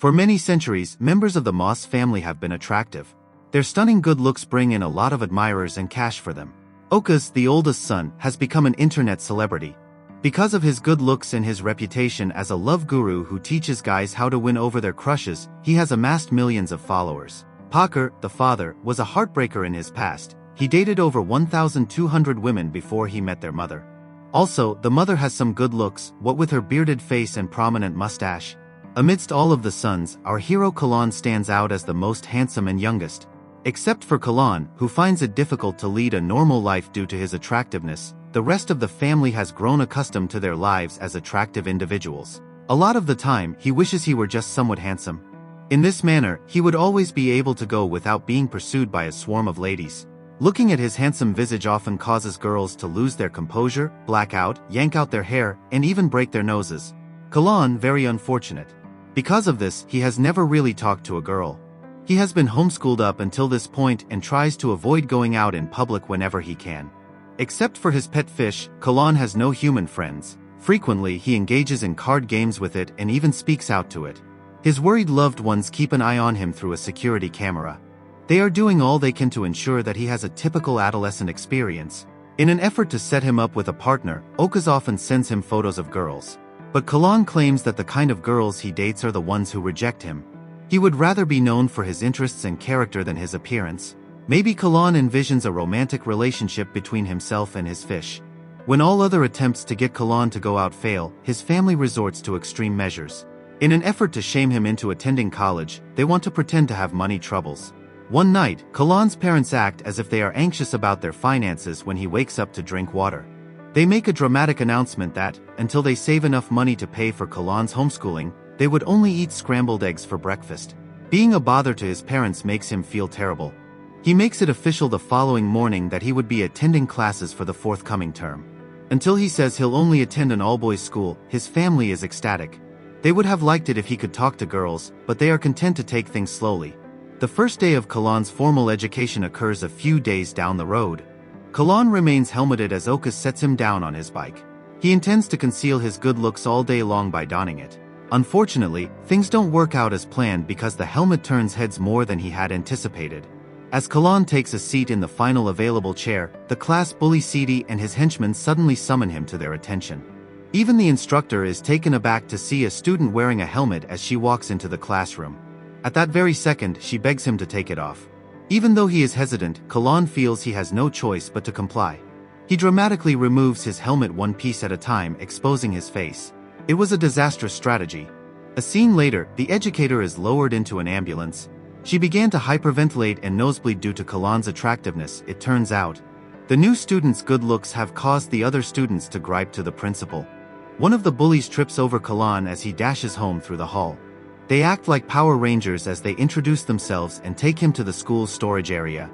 For many centuries, members of the Moss family have been attractive. Their stunning good looks bring in a lot of admirers and cash for them. Okas, the oldest son, has become an internet celebrity. Because of his good looks and his reputation as a love guru who teaches guys how to win over their crushes, he has amassed millions of followers. Pakar, the father, was a heartbreaker in his past. He dated over 1,200 women before he met their mother. Also, the mother has some good looks, what with her bearded face and prominent mustache. Amidst all of the sons, our hero Kulin stands out as the most handsome and youngest. Except for Kulin, who finds it difficult to lead a normal life due to his attractiveness, the rest of the family has grown accustomed to their lives as attractive individuals. A lot of the time, he wishes he were just somewhat handsome. In this manner, he would always be able to go without being pursued by a swarm of ladies. Looking at his handsome visage often causes girls to lose their composure, black out, yank out their hair, and even break their noses. Kulin, very unfortunate. Because of this, he has never really talked to a girl. He has been homeschooled up until this point and tries to avoid going out in public whenever he can. Except for his pet fish, Kulin has no human friends. Frequently, he engages in card games with it and even speaks out to it. His worried loved ones keep an eye on him through a security camera. They are doing all they can to ensure that he has a typical adolescent experience. In an effort to set him up with a partner, Okas often sends him photos of girls. But Kulin claims that the kind of girls he dates are the ones who reject him. He would rather be known for his interests and character than his appearance. Maybe Kulin envisions a romantic relationship between himself and his fish. When all other attempts to get Kulin to go out fail, his family resorts to extreme measures. In an effort to shame him into attending college, they want to pretend to have money troubles. One night, Kulin's parents act as if they are anxious about their finances when he wakes up to drink water. They make a dramatic announcement that, until they save enough money to pay for Kulin's homeschooling, they would only eat scrambled eggs for breakfast. Being a bother to his parents makes him feel terrible. He makes it official the following morning that he would be attending classes for the forthcoming term. Until he says he'll only attend an all-boys school, his family is ecstatic. They would have liked it if he could talk to girls, but they are content to take things slowly. The first day of Kulin's formal education occurs a few days down the road. Kulin remains helmeted as Okas sets him down on his bike. He intends to conceal his good looks all day long by donning it. Unfortunately, things don't work out as planned because the helmet turns heads more than he had anticipated. As Kulin takes a seat in the final available chair, the class bully Sidi and his henchmen suddenly summon him to their attention. Even the instructor is taken aback to see a student wearing a helmet as she walks into the classroom. At that very second, she begs him to take it off. Even though he is hesitant, Kulin feels he has no choice but to comply. He dramatically removes his helmet one piece at a time, exposing his face. It was a disastrous strategy. A scene later, the educator is lowered into an ambulance. She began to hyperventilate and nosebleed due to Kulin's attractiveness, it turns out. The new student's good looks have caused the other students to gripe to the principal. One of the bullies trips over Kulin as he dashes home through the hall. They act like Power Rangers as they introduce themselves and take him to the school's storage area.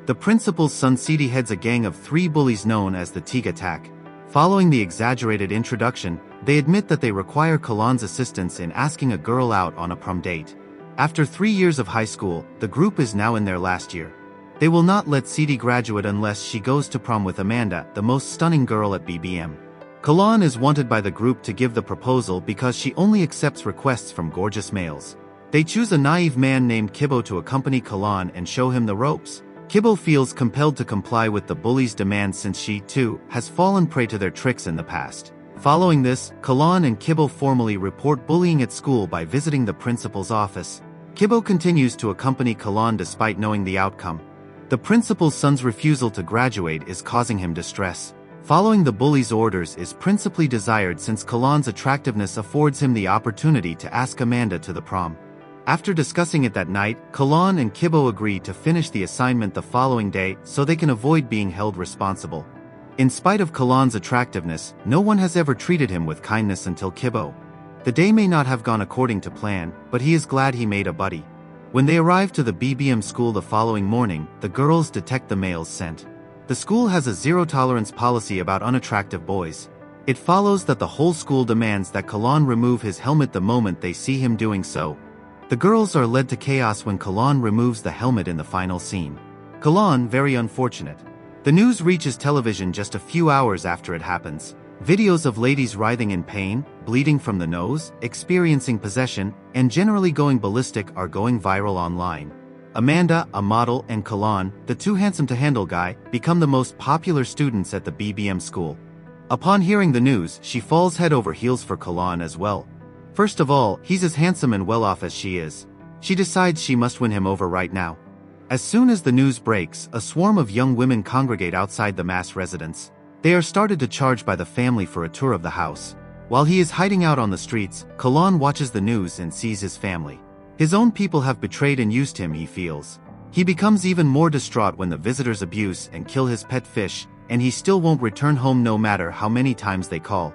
The principal's son Sidi heads a gang of 3 bullies known as the Tig Attack. Following the exaggerated introduction, they admit that they require Kulin's assistance in asking a girl out on a prom date. After 3 years of high school, the group is now in their last year. They will not let Sidi graduate unless she goes to prom with Amanda, the most stunning girl at BBM. Kulin is wanted by the group to give the proposal because she only accepts requests from gorgeous males. They choose a naive man named Kibo to accompany Kulin and show him the ropes. Kibo feels compelled to comply with the bullies' demands since she, too, has fallen prey to their tricks in the past. Following this, Kulin and Kibo formally report bullying at school by visiting the principal's office. Kibo continues to accompany Kulin despite knowing the outcome. The principal's son's refusal to graduate is causing him distress. Following the bully's orders is principally desired since Kulin's attractiveness affords him the opportunity to ask Amanda to the prom. After discussing it that night, Kulin and Kibo agree to finish the assignment the following day so they can avoid being held responsible. In spite of Kulin's attractiveness, no one has ever treated him with kindness until Kibo. The day may not have gone according to plan, but he is glad he made a buddy. When they arrive to the BBM school the following morning, the girls detect the male's scent. The school has a zero-tolerance policy about unattractive boys. It follows that the whole school demands that Kulin remove his helmet the moment they see him doing so. The girls are led to chaos when Kulin removes the helmet in the final scene. Kulin, very unfortunate. The news reaches television just a few hours after it happens. Videos of ladies writhing in pain, bleeding from the nose, experiencing possession, and generally going ballistic are going viral online. Amanda, a model, and Kulin, the too handsome to handle guy, become the most popular students at the BBM school. Upon hearing the news, she falls head over heels for Kulin as well. First of all, he's as handsome and well off as she is. She decides she must win him over right now. As soon as the news breaks, a swarm of young women congregate outside the mass residence. They are started to charge by the family for a tour of the house. While he is hiding out on the streets, Kulin watches the news and sees his family. His own people have betrayed and used him, he feels. He becomes even more distraught when the visitors abuse and kill his pet fish, and he still won't return home no matter how many times they call.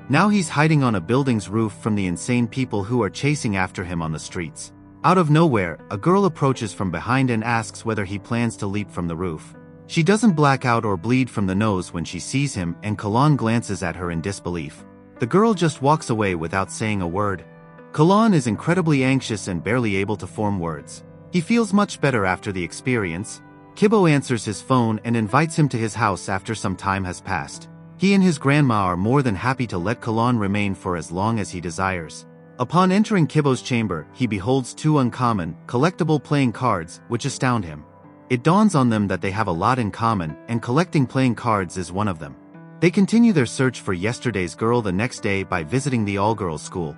Now he's hiding on a building's roof from the insane people who are chasing after him on the streets. Out of nowhere, a girl approaches from behind and asks whether he plans to leap from the roof. She doesn't black out or bleed from the nose when she sees him, and Kulin glances at her in disbelief. The girl just walks away without saying a word. Kulin is incredibly anxious and barely able to form words. He feels much better after the experience. Kibo answers his phone and invites him to his house after some time has passed. He and his grandma are more than happy to let Kulin remain for as long as he desires. Upon entering Kibo's chamber, he beholds two uncommon, collectible playing cards, which astound him. It dawns on them that they have a lot in common, and collecting playing cards is one of them. They continue their search for yesterday's girl the next day by visiting the all-girls school.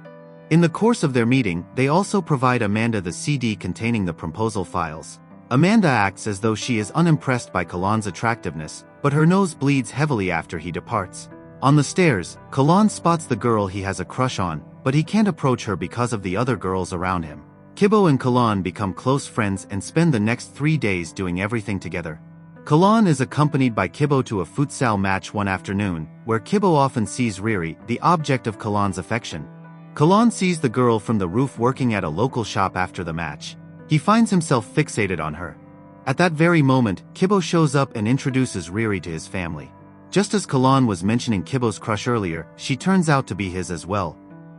In the course of their meeting, they also provide Amanda the CD containing the proposal files. Amanda acts as though she is unimpressed by Kulin's attractiveness, but her nose bleeds heavily after he departs. On the stairs, Kulin spots the girl he has a crush on, but he can't approach her because of the other girls around him. Kibo and Kulin become close friends and spend the next 3 days doing everything together. Kulin is accompanied by Kibo to a futsal match one afternoon, where Kibo often sees Riri, the object of Kulin's affection. Kulin sees the girl from the roof working at a local shop after the match. He finds himself fixated on her. At that very moment, Kibo shows up and introduces Riri to his family. Just as Kulin was mentioning Kibo's crush earlier, she turns out to be his as well.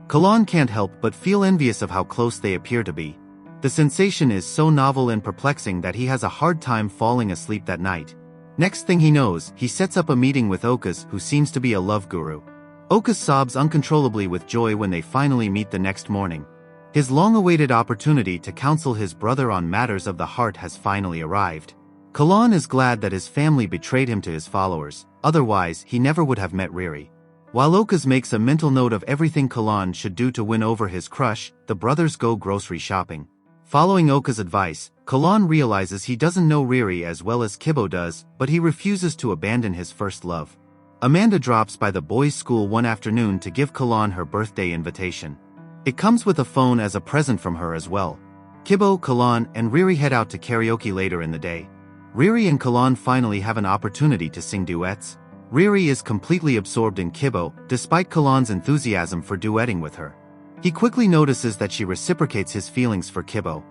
Kulin can't help but feel envious of how close they appear to be. The sensation is so novel and perplexing that he has a hard time falling asleep that night. Next thing he knows, he sets up a meeting with Okas, who seems to be a love guru. Okas sobs uncontrollably with joy when they finally meet the next morning. His long-awaited opportunity to counsel his brother on matters of the heart has finally arrived. Kulin is glad that his family betrayed him to his followers, otherwise he never would have met Riri. While Okas makes a mental note of everything Kulin should do to win over his crush, the brothers go grocery shopping. Following Oka's advice, Kulin realizes he doesn't know Riri as well as Kibo does, but he refuses to abandon his first love. Amanda drops by the boys' school one afternoon to give Kulin her birthday invitation. It comes with a phone as a present from her as well. Kibo, Kulin, and Riri head out to karaoke later in the day. Riri and Kulin finally have an opportunity to sing duets. Riri is completely absorbed in Kibo, despite Kulin's enthusiasm for duetting with her. He quickly notices that she reciprocates his feelings for Kibo.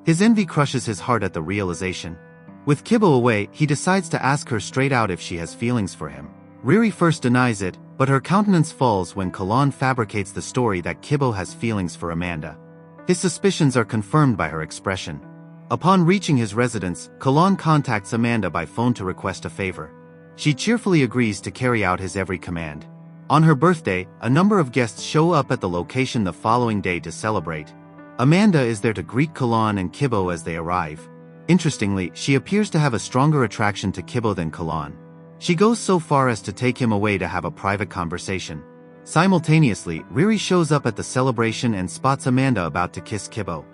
His envy crushes his heart at the realization. With Kibo away, he decides to ask her straight out if she has feelings for him. Riri first denies it, but her countenance falls when Kulin fabricates the story that Kibo has feelings for Amanda. His suspicions are confirmed by her expression. Upon reaching his residence, Kulin contacts Amanda by phone to request a favor. She cheerfully agrees to carry out his every command. On her birthday, a number of guests show up at the location the following day to celebrate. Amanda is there to greet Kulin and Kibo as they arrive. Interestingly, she appears to have a stronger attraction to Kibo than Kulin. She goes so far as to take him away to have a private conversation. Simultaneously, Riri shows up at the celebration and spots Amanda about to kiss Kibo.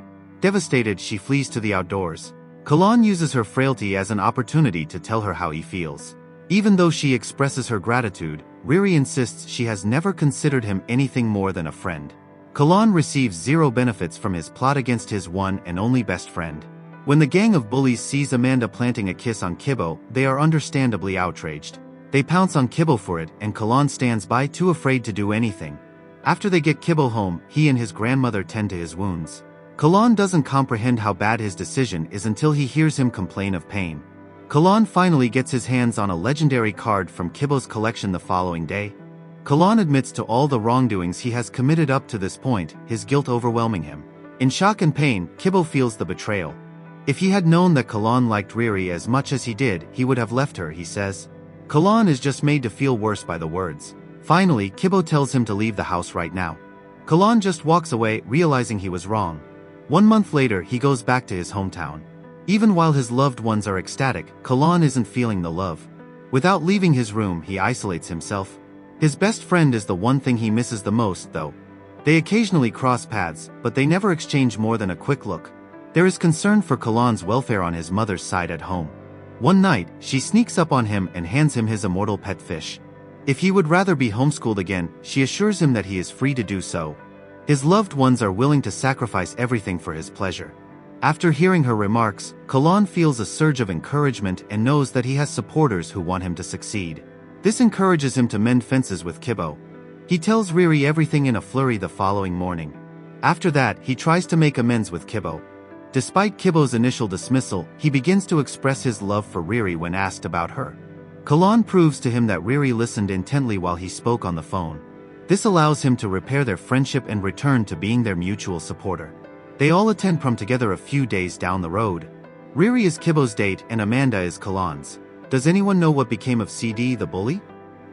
Devastated, she flees to the outdoors. Kulin uses her frailty as an opportunity to tell her how he feels. Even though she expresses her gratitude, Riri insists she has never considered him anything more than a friend. Kulin receives zero benefits from his plot against his one and only best friend. When the gang of bullies sees Amanda planting a kiss on Kibo, they are understandably outraged. They pounce on Kibo for it, and Kulin stands by too afraid to do anything. After they get Kibo home, he and his grandmother tend to his wounds. Kulin doesn't comprehend how bad his decision is until he hears him complain of pain. Kulin finally gets his hands on a legendary card from Kibo's collection the following day. Kulin admits to all the wrongdoings he has committed up to this point, his guilt overwhelming him. In shock and pain, Kibo feels the betrayal. If he had known that Kulin liked Riri as much as he did, he would have left her, he says. Kulin is just made to feel worse by the words. Finally, Kibo tells him to leave the house right now. Kulin just walks away, realizing he was wrong. 1 month later, he goes back to his hometown. Even while his loved ones are ecstatic, Kulin isn't feeling the love. Without leaving his room, he isolates himself. His best friend is the one thing he misses the most, though. They occasionally cross paths, but they never exchange more than a quick look. There is concern for Kulin's welfare on his mother's side at home. One night, she sneaks up on him and hands him his immortal pet fish. If he would rather be homeschooled again, she assures him that he is free to do so. His loved ones are willing to sacrifice everything for his pleasure. After hearing her remarks, Kulin feels a surge of encouragement and knows that he has supporters who want him to succeed. This encourages him to mend fences with Kibo. He tells Riri everything in a flurry the following morning. After that, he tries to make amends with Kibo. Despite Kibo's initial dismissal, he begins to express his love for Riri when asked about her. Kulin proves to him that Riri listened intently while he spoke on the phone. This allows him to repair their friendship and return to being their mutual supporter. They all attend prom together a few days down the road. Riri is Kibo's date and Amanda is Kulin's. Does anyone know what became of CD the bully?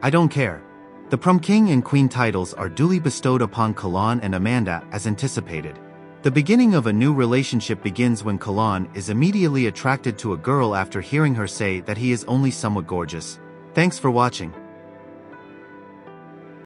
I don't care. The prom king and queen titles are duly bestowed upon Kulin and Amanda as anticipated. The beginning of a new relationship begins when Kulin is immediately attracted to a girl after hearing her say that he is only somewhat gorgeous. Thanks for watching.